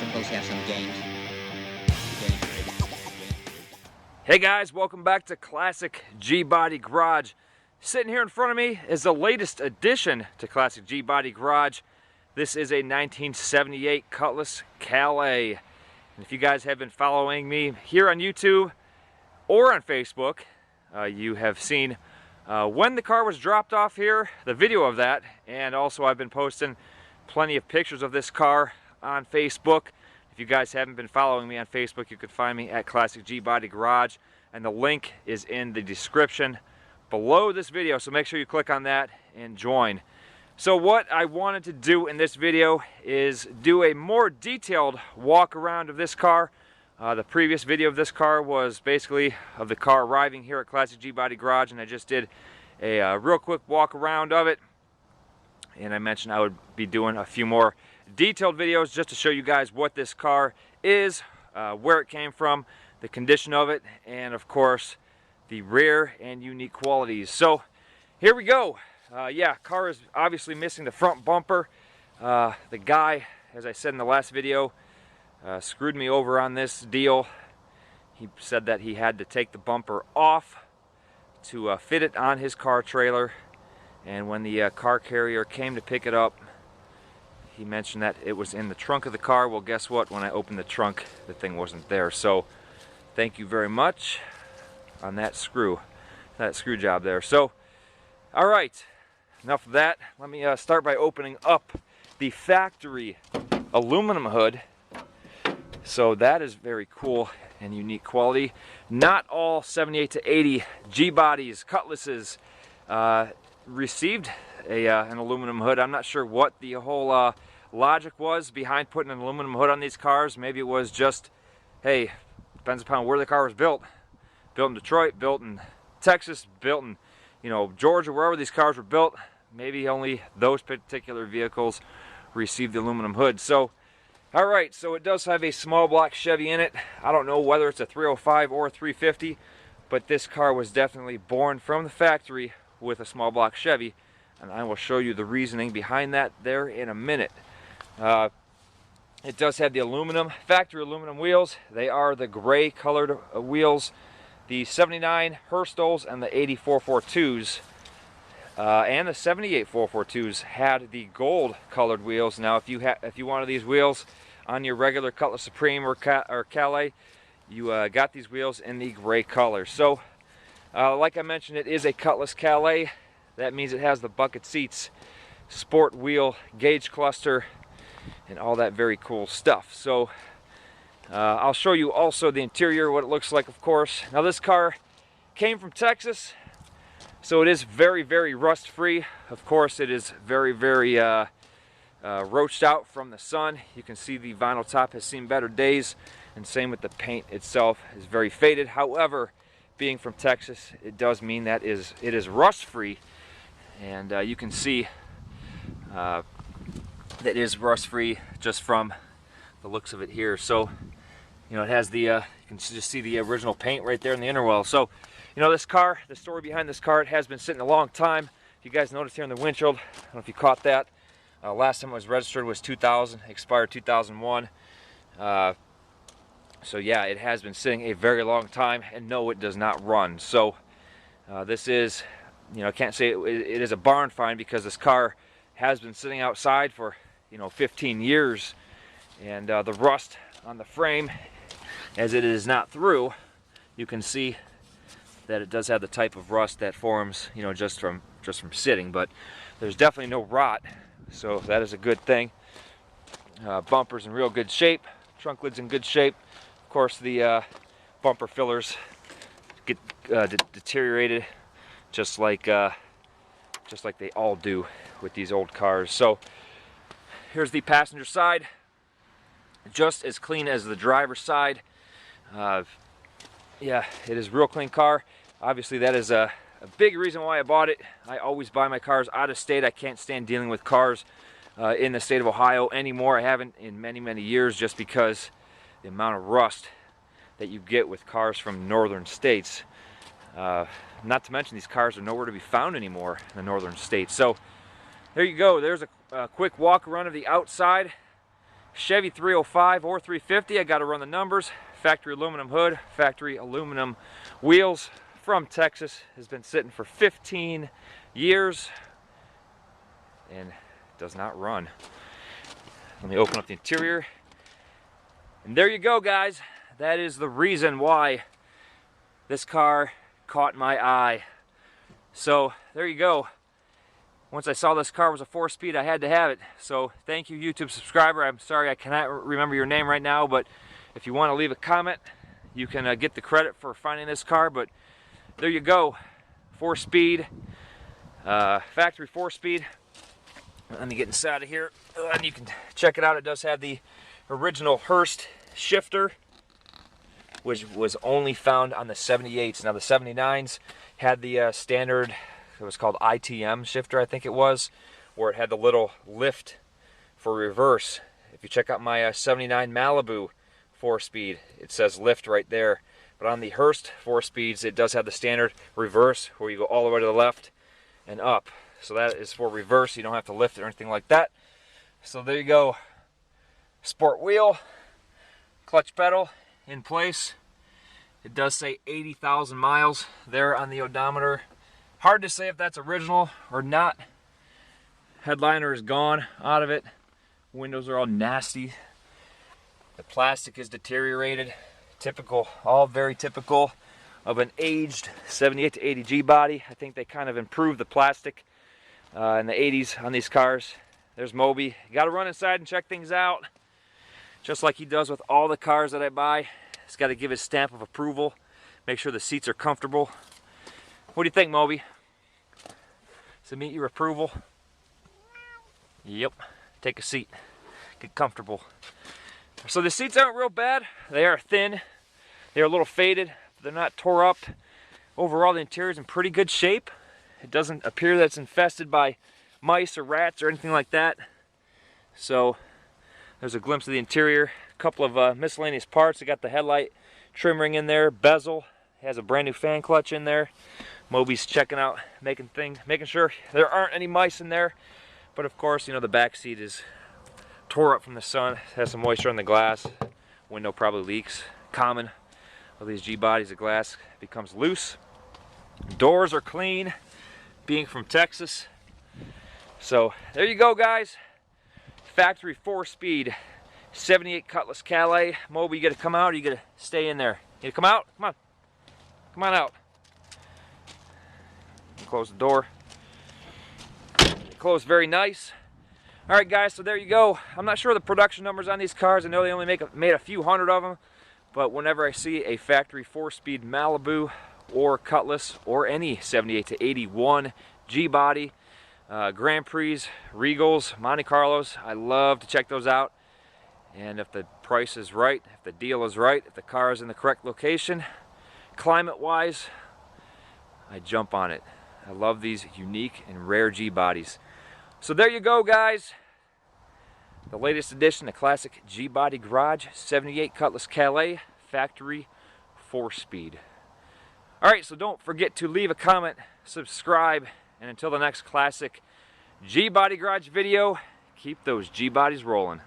suppose have some games. Hey guys, welcome back to Classic G-Body Garage. Sitting here in front of me is the latest addition to Classic G-Body Garage. This is a 1978 Cutlass Calais. And if you guys have been following me here on YouTube or on Facebook, you have seen when the car was dropped off here, the video of that, and also I've been posting plenty of pictures of this car on Facebook. If you guys haven't been following me on Facebook, you could find me at Classic G-Body Garage, and the link is in the description below this video, so make sure you click on that and join. So what I wanted to do in this video is do a more detailed walk around of this car. The previous video of this car was basically of the car arriving here at Classic G-Body Garage, and I just did a real quick walk around of it. And I mentioned I would be doing a few more detailed videos just to show you guys what this car is, where it came from, the condition of it, and of course the rare and unique qualities. So here we go. Yeah, car is obviously missing the front bumper. The guy, as I said in the last video, screwed me over on this deal. He said that he had to take the bumper off to fit it on his car trailer, and when the car carrier came to pick it up, he mentioned that it was in the trunk of the car. Well, guess what? When I opened the trunk, the thing wasn't there. So thank you very much on that screw job there. So all right, enough of that. Let me start by opening up the factory aluminum hood. So that is very cool and unique quality. Not all 78 to 80 G-bodies, Cutlasses received an aluminum hood. I'm not sure what the whole logic was behind putting an aluminum hood on these cars. Maybe it was just, hey, depends upon where the car was built. Built in Detroit, built in Texas, built in, Georgia, wherever these cars were built. Maybe only those particular vehicles received the aluminum hood. So all right, so it does have a small block Chevy in it. I don't know whether it's a 305 or a 350, but this car was definitely born from the factory with a small block Chevy, and I will show you the reasoning behind that there in a minute. It does have the factory aluminum wheels. They are the gray colored wheels. The 79 Hurstles and the 80 442s and the 78 442s had the gold colored wheels. Now if you wanted these wheels on your regular Cutlass Supreme or Calais, you got these wheels in the gray color. So like I mentioned, it is a Cutlass Calais. That means it has the bucket seats, sport wheel, gauge cluster, and all that very cool stuff. So I'll show you also the interior, what it looks like, of course. Now this car came from Texas, so it is very, very rust free. Of course, it is very, very roached out from the sun. You can see the vinyl top has seen better days, and same with the paint itself is very faded. However, being from Texas, it does mean that it is rust free, and you can see that it is rust free just from the looks of it here. So it has the you can just see the original paint right there in the inner well. So this car, the story behind this car, it has been sitting a long time. If you guys noticed here in the windshield, I don't know if you caught that, last time it was registered was 2000, expired 2001. So yeah, it has been sitting a very long time, and no, it does not run. So this is, I can't say it is a barn find, because this car has been sitting outside for 15 years, and the rust on the frame, as it is not through, you can see that it does have the type of rust that forms just from sitting, but there's definitely no rot, so that is a good thing. Bumper's in real good shape, trunk lid's in good shape. Of course, the bumper fillers get deteriorated just like they all do with these old cars. So here's the passenger side, just as clean as the driver's side. Yeah, it is a real clean car. Obviously, that is a big reason why I bought it. I always buy my cars out of state. I can't stand dealing with cars in the state of Ohio anymore. I haven't in many, many years, just because the amount of rust that you get with cars from northern states. Not to mention, these cars are nowhere to be found anymore in the northern states. So there you go. There's a quick walk around of the outside. Chevy 305 or 350. I got to run the numbers. Factory aluminum hood, factory aluminum wheels, from Texas. Has been sitting for 15 years and does not run. Let me open up the interior. And there you go, guys. That is the reason why this car caught my eye. So there you go. Once I saw this car was a 4-speed, I had to have it. So thank you, YouTube subscriber. I'm sorry I cannot remember your name right now, but if you want to leave a comment, you can get the credit for finding this car. But there you go, 4-speed, factory 4-speed. Let me get inside of here, and you can check it out. It does have the original Hurst shifter, which was only found on the 78s. Now the 79s had the standard, it was called ITM shifter, I think it was, where it had the little lift for reverse. If you check out my 79 Malibu 4-speed, it says lift right there. But on the Hurst 4-speeds, it does have the standard reverse, where you go all the way to the left and up. So that is for reverse. You don't have to lift it or anything like that. So there you go. Sport wheel, clutch pedal in place. It does say 80,000 miles there on the odometer. Hard to say if that's original or not. Headliner is gone out of it. Windows are all nasty. The plastic is deteriorated. Typical, all very typical of an aged 78 to 80 G body. I think they kind of improved the plastic in the 80s on these cars. There's Moby. You got to run inside and check things out, just like he does with all the cars that I buy. He's got to give his stamp of approval, make sure the seats are comfortable. What do you think, Moby? Does it meet your approval? Yep. Take a seat. Get comfortable. So the seats aren't real bad. They are thin. They are a little faded. They're not tore up. Overall, the interior is in pretty good shape. It doesn't appear that it's infested by mice or rats or anything like that. So there's a glimpse of the interior. A couple of miscellaneous parts. I got the headlight trim ring in there, bezel. It has a brand new fan clutch in there. Moby's checking out, making sure there aren't any mice in there. But of course, you know, the back seat is tore up from the sun. It has some moisture on the glass. Window probably leaks. Common with these G bodies, the glass becomes loose. Doors are clean, being from Texas. So there you go, guys. Factory 4-speed 78 Cutlass Calais. Moby, you gotta come out or you gotta stay in there? You gotta come out? Come on. Come on out. Close the door. Closed very nice. Alright guys, so there you go. I'm not sure the production numbers on these cars. I know they only made a few hundred of them. But whenever I see a factory 4-speed Malibu or Cutlass or any 78 to 81 G body, Grand Prix, Regals, Monte Carlos, I love to check those out. And if the price is right, if the deal is right, if the car is in the correct location, climate-wise, I jump on it. I love these unique and rare G bodies. So there you go, guys. The latest edition of Classic G Body Garage, 78 Cutlass Calais, factory 4-speed. Alright, so don't forget to leave a comment, subscribe, and until the next Classic G Body Garage video, keep those G bodies rolling.